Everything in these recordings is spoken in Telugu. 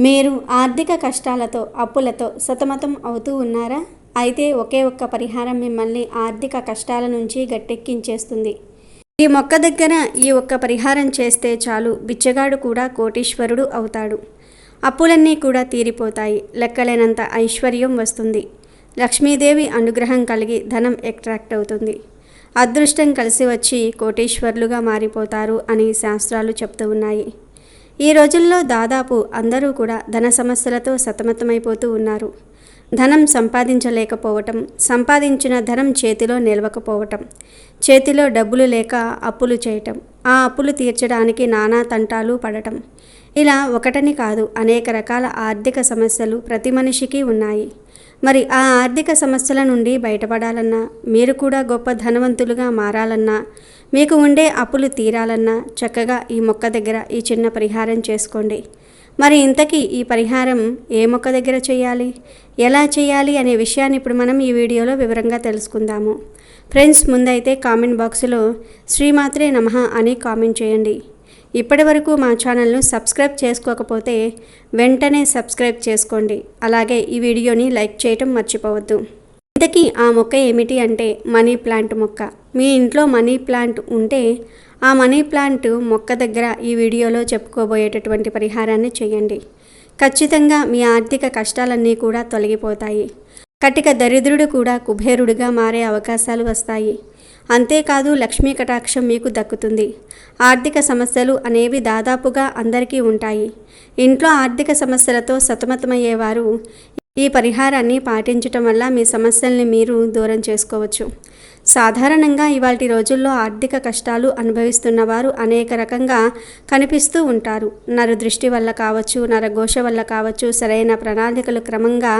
మీరు ఆర్థిక కష్టాలతో, అప్పులతో సతమతం అవుతూ ఉన్నారా? అయితే ఒకే ఒక్క పరిహారం మిమ్మల్ని ఆర్థిక కష్టాల నుంచి గట్టెక్కించేస్తుంది. ఈ మొక్క దగ్గర ఈ ఒక్క పరిహారం చేస్తే చాలు, బిచ్చగాడు కూడా కోటీశ్వరుడు అవుతాడు. అప్పులన్నీ కూడా తీరిపోతాయి. లెక్కలేనంత ఐశ్వర్యం వస్తుంది. లక్ష్మీదేవి అనుగ్రహం కలిగి ధనం అట్రాక్ట్ అవుతుంది. అదృష్టం కలిసి వచ్చి కోటీశ్వరులుగా మారిపోతారు అని శాస్త్రాలు చెప్తూ ఉన్నాయి. ఈ రోజుల్లో దాదాపు అందరూ కూడా ధన సమస్యలతో సతమతమైపోతూ ఉన్నారు. ధనం సంపాదించలేకపోవటం, సంపాదించిన ధనం చేతిలో నిలవకపోవటం, చేతిలో డబ్బులు లేక అప్పులు చేయటం, ఆ అప్పులు తీర్చడానికి నానా తంటాలు పడటం, ఇలా ఒకటని కాదు అనేక రకాల ఆర్థిక సమస్యలు ప్రతి మనిషికి ఉన్నాయి. మరి ఆ ఆర్థిక సమస్యల నుండి బయటపడాలన్నా, మీరు కూడా గొప్ప ధనవంతులుగా మారాలన్నా, మీకు ఉండే అప్పులు తీరాలన్నా చక్కగా ఈ మొక్క దగ్గర ఈ చిన్న పరిహారం చేసుకోండి. మరి ఇంతకీ ఈ పరిహారం ఏ మొక్క దగ్గర చేయాలి, ఎలా చేయాలి అనే విషయాన్ని ఇప్పుడు మనం ఈ వీడియోలో వివరంగా తెలుసుకుందాము. ఫ్రెండ్స్, ముందైతే కామెంట్ బాక్స్లో శ్రీమాత్రే నమః అని కామెంట్ చేయండి. ఇప్పటి వరకు మా ఛానల్ను సబ్స్క్రైబ్ చేసుకోకపోతే వెంటనే సబ్స్క్రైబ్ చేసుకోండి. అలాగే ఈ వీడియోని లైక్ చేయటం మర్చిపోవద్దు. ఇంతకీ ఆ మొక్క ఏమిటి అంటే మనీ ప్లాంట్ మొక్క. మీ ఇంట్లో మనీ ప్లాంట్ ఉంటే ఆ మనీ ప్లాంట్ మొక్క దగ్గర ఈ వీడియోలో చెప్పుకోబోయేటటువంటి పరిహారాన్ని చేయండి. ఖచ్చితంగా మీ ఆర్థిక కష్టాలన్నీ కూడా తొలగిపోతాయి. కటిక దరిద్రుడు కూడా కుబేరుడిగా మారే అవకాశాలు వస్తాయి. అంతేకాదు లక్ష్మీ కటాక్షం మీకు దక్కుతుంది. ఆర్థిక సమస్యలు అనేవి దాదాపుగా అందరికీ ఉంటాయి. ఇంట్లో ఆర్థిక సమస్యలతో సతమతమయ్యేవారు ఈ పరిహారాన్ని పాటించటం వల్ల మీ సమస్యల్ని మీరు దూరం చేసుకోవచ్చు. సాధారణంగా ఇవాల్టి రోజుల్లో ఆర్థిక కష్టాలు అనుభవిస్తున్న వారు అనేక రకంగా కనిపిస్తూ ఉంటారు. నరదృష్టి వల్ల కావచ్చు, నరఘోష వల్ల కావచ్చు, సరైన ప్రణాళికలు క్రమంగా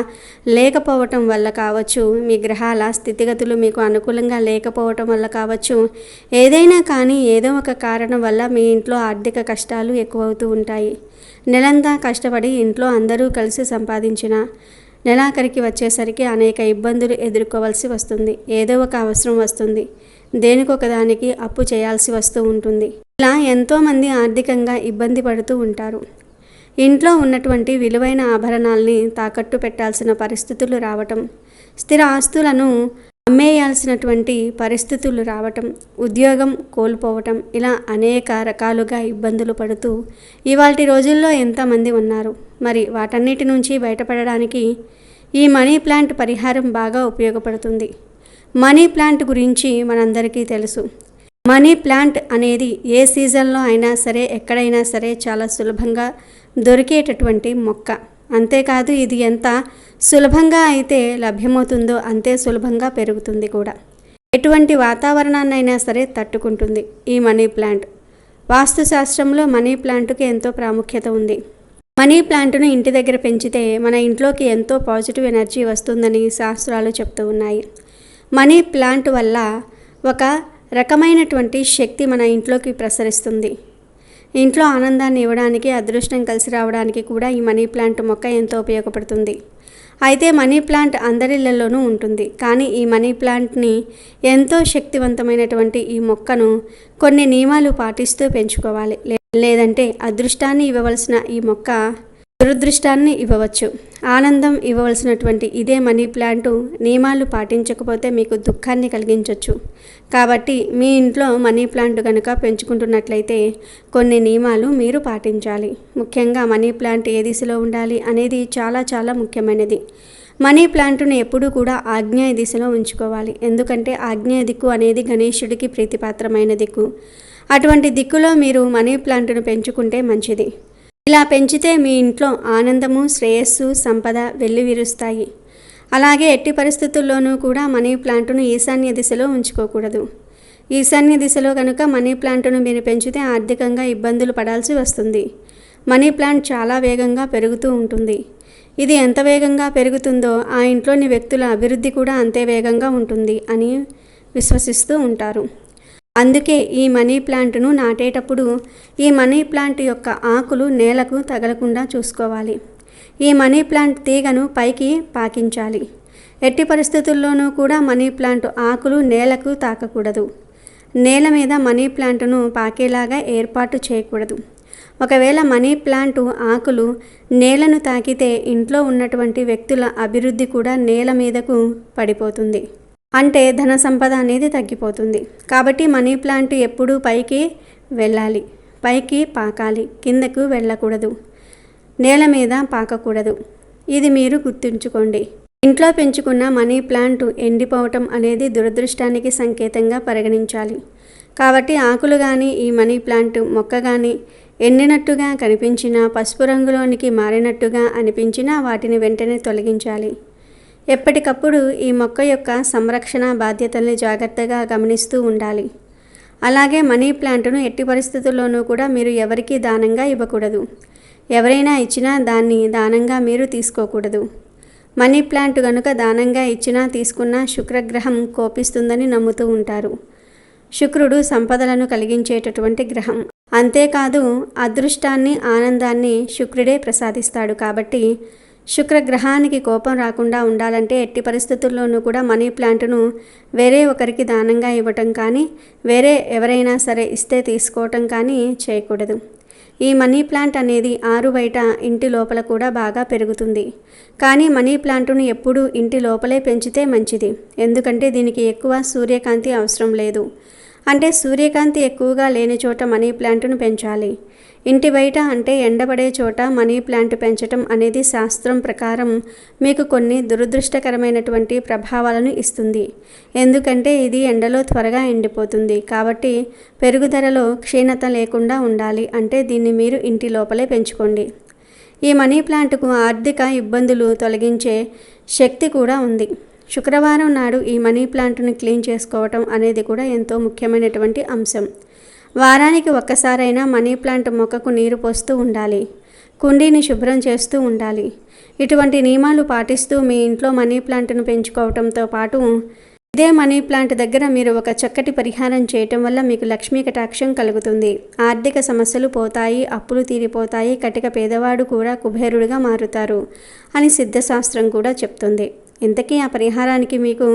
లేకపోవటం వల్ల కావచ్చు, మీ గ్రహాల స్థితిగతులు మీకు అనుకూలంగా లేకపోవటం వల్ల కావచ్చు, ఏదైనా కానీ ఏదో ఒక కారణం వల్ల మీ ఇంట్లో ఆర్థిక కష్టాలు ఎక్కువవుతూ ఉంటాయి. నెలంతా కష్టపడి ఇంట్లో అందరూ కలిసి సంపాదించిన నెలాఖరికి వచ్చేసరికి అనేక ఇబ్బందులు ఎదుర్కోవాల్సి వస్తుంది. ఏదో ఒక అవసరం వస్తుంది. దేనికొకదానికి అప్పు చేయాల్సి వస్తూ ఉంటుంది. ఇలా ఎంతోమంది ఆర్థికంగా ఇబ్బంది పడుతూ ఉంటారు. ఇంట్లో ఉన్నటువంటి విలువైన ఆభరణాల్ని తాకట్టు పెట్టాల్సిన పరిస్థితులు రావటం, స్థిర ఆస్తులను అమ్మేయాల్సినటువంటి పరిస్థితులు రావటం, ఉద్యోగం కోల్పోవటం, ఇలా అనేక రకాలుగా ఇబ్బందులు పడుతూ ఇవాల్టి రోజుల్లో ఎంతమంది ఉన్నారు. మరి వాటన్నిటి నుంచి బయటపడడానికి ఈ మనీ ప్లాంట్ పరిహారం బాగా ఉపయోగపడుతుంది. మనీ ప్లాంట్ గురించి మనందరికీ తెలుసు. మనీ ప్లాంట్ అనేది ఏ సీజన్లో అయినా సరే, ఎక్కడైనా సరే చాలా సులభంగా దొరికేటటువంటి మొక్క. అంతేకాదు ఇది ఎంత సులభంగా అయితే లభ్యమవుతుందో అంతే సులభంగా పెరుగుతుంది కూడా. ఎటువంటి వాతావరణాన్నైనా సరే తట్టుకుంటుంది ఈ మనీ ప్లాంట్. వాస్తుశాస్త్రంలో మనీ ప్లాంట్కి ఎంతో ప్రాముఖ్యత ఉంది. మనీ ప్లాంట్ను ఇంటి దగ్గర పెంచితే మన ఇంట్లోకి ఎంతో పాజిటివ్ ఎనర్జీ వస్తుందని శాస్త్రాలు చెప్తూ ఉన్నాయి. మనీ ప్లాంట్ వల్ల ఒక రకమైనటువంటి శక్తి మన ఇంట్లోకి ప్రసరిస్తుంది. ఇంట్లో ఆనందాన్ని ఇవ్వడానికి, అదృష్టం కలిసి రావడానికి కూడా ఈ మనీ ప్లాంట్ మొక్క ఎంతో ఉపయోగపడుతుంది. అయితే మనీ ప్లాంట్ అందరిళ్లలోనూ ఉంటుంది. కానీ ఈ మనీ ప్లాంట్ని ఎంతో శక్తివంతమైనటువంటి ఈ మొక్కను కొన్ని నియమాలు పాటిస్తూ పెంచుకోవాలి. లేదంటే అదృష్టాన్ని ఇవ్వవలసిన ఈ మొక్క దురదృష్టాన్ని ఇవ్వవచ్చు. ఆనందం ఇవ్వవలసినటువంటి ఇదే మనీ ప్లాంటు నియమాలు పాటించకపోతే మీకు దుఃఖాన్ని కలిగించవచ్చు. కాబట్టి మీ ఇంట్లో మనీ ప్లాంట్ కనుక పెంచుకుంటున్నట్లయితే కొన్ని నియమాలు మీరు పాటించాలి. ముఖ్యంగా మనీ ప్లాంట్ ఏ దిశలో ఉండాలి అనేది చాలా చాలా ముఖ్యమైనది. మనీ ప్లాంట్ను ఎప్పుడూ కూడా ఆగ్నేయ దిశలో ఉంచుకోవాలి. ఎందుకంటే ఆగ్నేయ దిక్కు అనేది గణేశుడికి ప్రీతిపాత్రమైన దిక్కు. అటువంటి దిక్కులో మీరు మనీ ప్లాంట్ను పెంచుకుంటే మంచిది. ఇలా పెంచితే మీ ఇంట్లో ఆనందము, శ్రేయస్సు, సంపద వెల్లివిరుస్తాయి. అలాగే ఎట్టి పరిస్థితుల్లోనూ కూడా మనీ ప్లాంట్ను ఈశాన్య దిశలో ఉంచుకోకూడదు. ఈశాన్య దిశలో కనుక మనీ ప్లాంట్ను మీరు పెంచితే ఆర్థికంగా ఇబ్బందులు పడాల్సి వస్తుంది. మనీ ప్లాంట్ చాలా వేగంగా పెరుగుతూ ఉంటుంది. ఇది ఎంత వేగంగా పెరుగుతుందో ఆ ఇంట్లోని వ్యక్తుల అభివృద్ధి కూడా అంతే వేగంగా ఉంటుంది అని విశ్వసిస్తూ ఉంటారు. అందుకే ఈ మనీ ప్లాంట్ను నాటేటప్పుడు ఈ మనీ ప్లాంట్ యొక్క ఆకులు నేలకు తగలకుండా చూసుకోవాలి. ఈ మనీ ప్లాంట్ తీగను పైకి పాకించాలి. ఎట్టి పరిస్థితుల్లోనూ కూడా మనీ ప్లాంట్ ఆకులు నేలకు తాకకూడదు. నేల మీద మనీ ప్లాంట్ను పాకేలాగా ఏర్పాటు చేయకూడదు. ఒకవేళ మనీ ప్లాంట్ ఆకులు నేలను తాకితే ఇంట్లో ఉన్నటువంటి వ్యక్తుల అభివృద్ధి కూడా నేల మీదకు పడిపోతుంది. అంటే ధన సంపద అనేది తగ్గిపోతుంది. కాబట్టి మనీ ప్లాంట్ ఎప్పుడూ పైకి వెళ్ళాలి, పైకి పాకాలి, కిందకు వెళ్ళకూడదు, నేల మీద పాకకూడదు. ఇది మీరు గుర్తుంచుకోండి. ఇంట్లో పెంచుకున్న మనీ ప్లాంట్ ఎండిపోవటం అనేది దురదృష్టానికి సంకేతంగా పరిగణించాలి. కాబట్టి ఆకులు కానీ ఈ మనీ ప్లాంట్ మొక్క కానీ ఎండినట్టుగా కనిపించినా, పసుపు రంగులోనికి మారినట్టుగా అనిపించినా వాటిని వెంటనే తొలగించాలి. ఎప్పటికప్పుడు ఈ మొక్క యొక్క సంరక్షణ బాధ్యతల్ని జాగ్రత్తగా గమనిస్తూ ఉండాలి. అలాగే మనీ ప్లాంట్ను ఎట్టి పరిస్థితుల్లోనూ కూడా మీరు ఎవరికీ దానంగా ఇవ్వకూడదు. ఎవరైనా ఇచ్చినా దాన్ని దానంగా మీరు తీసుకోకూడదు. మనీ ప్లాంట్ గనుక దానంగా ఇచ్చినా తీసుకున్నా శుక్రగ్రహం కోపిస్తుందని నమ్ముతూ ఉంటారు. శుక్రుడు సంపదలను కలిగించేటటువంటి గ్రహం. అంతేకాదు అదృష్టాన్ని, ఆనందాన్ని శుక్రుడే ప్రసాదిస్తాడు. కాబట్టి శుక్రగ్రహానికి కోపం రాకుండా ఉండాలంటే ఎట్టి పరిస్థితుల్లోనూ కూడా మనీ ప్లాంట్ను వేరే ఒకరికి దానంగా ఇవ్వటం కానీ, వేరే ఎవరైనా సరే ఇస్తే తీసుకోవటం కానీ చేయకూడదు. ఈ మనీ ప్లాంట్ అనేది ఆరు బయట ఇంటి లోపల కూడా బాగా పెరుగుతుంది. కానీ మనీ ప్లాంట్ను ఎప్పుడూ ఇంటి లోపలే పెంచితే మంచిది. ఎందుకంటే దీనికి ఎక్కువ సూర్యకాంతి అవసరం లేదు. అంటే సూర్యకాంతి ఎక్కువగా లేని చోట మనీ ప్లాంట్ను పెంచాలి. ఇంటి బయట అంటే ఎండబడే చోట మనీ ప్లాంట్ పెంచటం అనేది శాస్త్రం ప్రకారం మీకు కొన్ని దురదృష్టకరమైనటువంటి ప్రభావాలను ఇస్తుంది. ఎందుకంటే ఇది ఎండలో త్వరగా ఎండిపోతుంది. కాబట్టి పెరుగుదలలో క్షీణత లేకుండా ఉండాలి అంటే దీన్ని మీరు ఇంటి లోపలే పెంచుకోండి. ఈ మనీ ప్లాంట్కు ఆర్థిక ఇబ్బందులు తొలగించే శక్తి కూడా ఉంది. శుక్రవారం నాడు ఈ మనీ ప్లాంట్ను క్లీన్ చేసుకోవటం అనేది కూడా ఎంతో ముఖ్యమైనటువంటి అంశం. వారానికి ఒక్కసారైనా మనీ ప్లాంట్ మొక్కకు నీరు పోస్తూ ఉండాలి. కుండీని శుభ్రం చేస్తూ ఉండాలి. ఇటువంటి నియమాలు పాటిస్తూ మీ ఇంట్లో మనీ ప్లాంట్ను పెంచుకోవటంతో పాటు ఇదే మనీ ప్లాంట్ దగ్గర మీరు ఒక చక్కటి పరిహారం చేయటం వల్ల మీకు లక్ష్మీ కటాక్షం కలుగుతుంది. ఆర్థిక సమస్యలు పోతాయి, అప్పులు తీరిపోతాయి, కటిక పేదవాడు కూడా కుబేరుడిగా మారుతారు అని సిద్ధశాస్త్రం కూడా చెప్తుంది. ఇంతకీ ఆ పరిహారానికి మీకు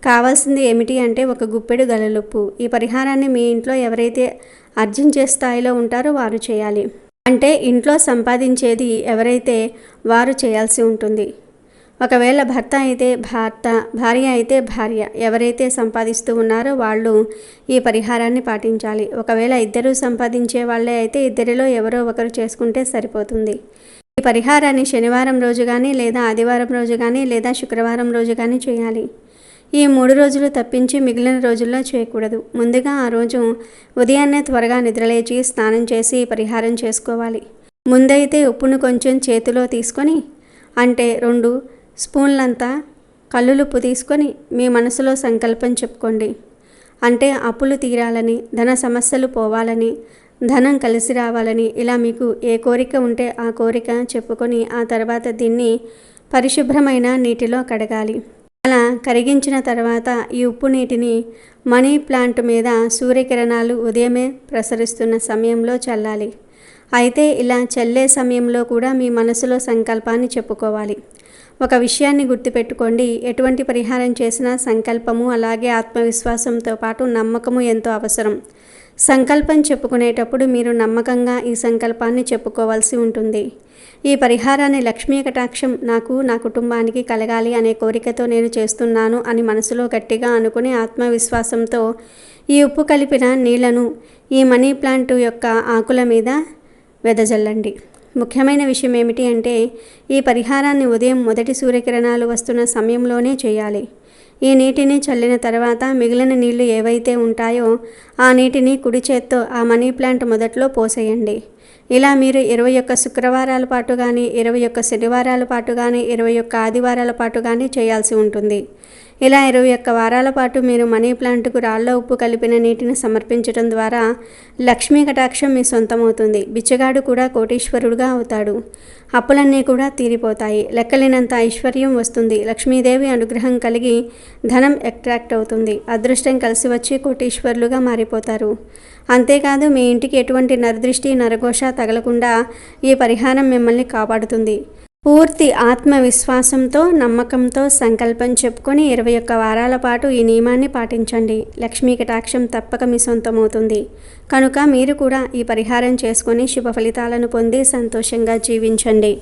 కావాల్సింది ఏమిటి అంటే ఒక గుప్పెడు గలలుప్పు. ఈ పరిహారాన్ని మీ ఇంట్లో ఎవరైతే ఆర్జించే స్థాయిలో ఉంటారో వారు చేయాలి. అంటే ఇంట్లో సంపాదించేది ఎవరైతే వారు చేయాల్సి ఉంటుంది. ఒకవేళ భర్త అయితే భర్త, భార్య అయితే భార్య, ఎవరైతే సంపాదిస్తూ ఉన్నారో వాళ్ళు ఈ పరిహారాన్ని పాటించాలి. ఒకవేళ ఇద్దరూ సంపాదించే వాళ్ళే అయితే ఇద్దరిలో ఎవరో ఒకరు చేసుకుంటే సరిపోతుంది. ఈ పరిహారాన్ని శనివారం రోజు కానీ, లేదా ఆదివారం రోజు కానీ, లేదా శుక్రవారం రోజు కానీ చేయాలి. ఈ 3 రోజులు తప్పించి మిగిలిన రోజుల్లో చేయకూడదు. ముందుగా ఆ రోజు ఉదయాన్నే త్వరగా నిద్రలేచి స్నానం చేసి ఈ పరిహారం చేసుకోవాలి. ముందైతే ఉప్పును కొంచెం చేతిలో తీసుకొని, అంటే 2 స్పూన్లంతా కల్లులుప్పు తీసుకొని మీ మనసులో సంకల్పం చెప్పుకోండి. అంటే అప్పులు తీరాలని, ధన సమస్యలు పోవాలని, ధనం కలిసి రావాలని, ఇలా మీకు ఏ కోరిక ఉంటే ఆ కోరిక చెప్పుకొని ఆ తర్వాత దీన్ని పరిశుభ్రమైన నీటిలో కడగాలి. అలా కరిగించిన తర్వాత ఈ ఉప్పు నీటిని మనీ ప్లాంట్ మీద సూర్యకిరణాలు ఉదయమే ప్రసరిస్తున్న సమయంలో చల్లాలి. అయితే ఇలా చల్లే సమయంలో కూడా మీ మనసులో సంకల్పాన్ని చెప్పుకోవాలి. ఒక విషయాన్ని గుర్తుపెట్టుకోండి, ఎటువంటి పరిహారం చేసినా సంకల్పము అలాగే ఆత్మవిశ్వాసంతో పాటు నమ్మకము ఎంతో అవసరం. సంకల్పం చెప్పుకునేటప్పుడు మీరు నమ్మకంగా ఈ సంకల్పాన్ని చెప్పుకోవాల్సి ఉంటుంది. ఈ పరిహారాన్ని లక్ష్మీ కటాక్షం నాకు, నా కుటుంబానికి కలగాలి అనే కోరికతో నేను చేస్తున్నాను అని మనసులో గట్టిగా అనుకుని ఆత్మవిశ్వాసంతో ఈ ఉప్పు కలిపిన నీళ్లను ఈ మనీ ప్లాంట్ యొక్క ఆకుల మీద వెదజల్లండి. ముఖ్యమైన విషయం ఏమిటి అంటే ఈ పరిహారాన్ని ఉదయం మొదటి సూర్యకిరణాలు వస్తున్న సమయంలోనే చేయాలి. ఈ నీటిని చల్లిన తర్వాత మిగిలిన నీళ్లు ఏవైతే ఉంటాయో ఆ నీటిని కుడి చేత్తో ఆ మనీ ప్లాంట్ మొదట్లో పోసేయండి. ఇలా మీరు 21 శుక్రవారాల పాటు కానీ, 21 శనివారాల పాటు కానీ, 21 ఆదివారాల పాటు కానీ చేయాల్సి ఉంటుంది. ఇలా 21 వారాల పాటు మీరు మనీ ప్లాంట్కు రాళ్ళ ఉప్పు కలిపిన నీటిని సమర్పించడం ద్వారా లక్ష్మీ కటాక్షం మీ సొంతమవుతుంది. బిచ్చగాడు కూడా కోటీశ్వరుడుగా అవుతాడు. అప్పులన్నీ కూడా తీరిపోతాయి. లెక్కలేనంత ఐశ్వర్యం వస్తుంది. లక్ష్మీదేవి అనుగ్రహం కలిగి ధనం అట్రాక్ట్ అవుతుంది. అదృష్టం కలిసి వచ్చి కోటీశ్వరులుగా మారిపోతారు. అంతేకాదు మీ ఇంటికి ఎటువంటి నరదృష్టి, నరఘోష తగలకుండా ఈ పరిహారం మిమ్మల్ని కాపాడుతుంది. పూర్తి ఆత్మవిశ్వాసంతో, నమ్మకంతో సంకల్పం చెప్పుకొని 21 వారాల పాటు ఈ నియమాన్ని పాటించండి. లక్ష్మీ కటాక్షం తప్పక మీ సొంతమవుతుంది. కనుక మీరు కూడా ఈ పరిహారం చేసుకొని శుభ ఫలితాలను పొంది సంతోషంగా జీవించండి.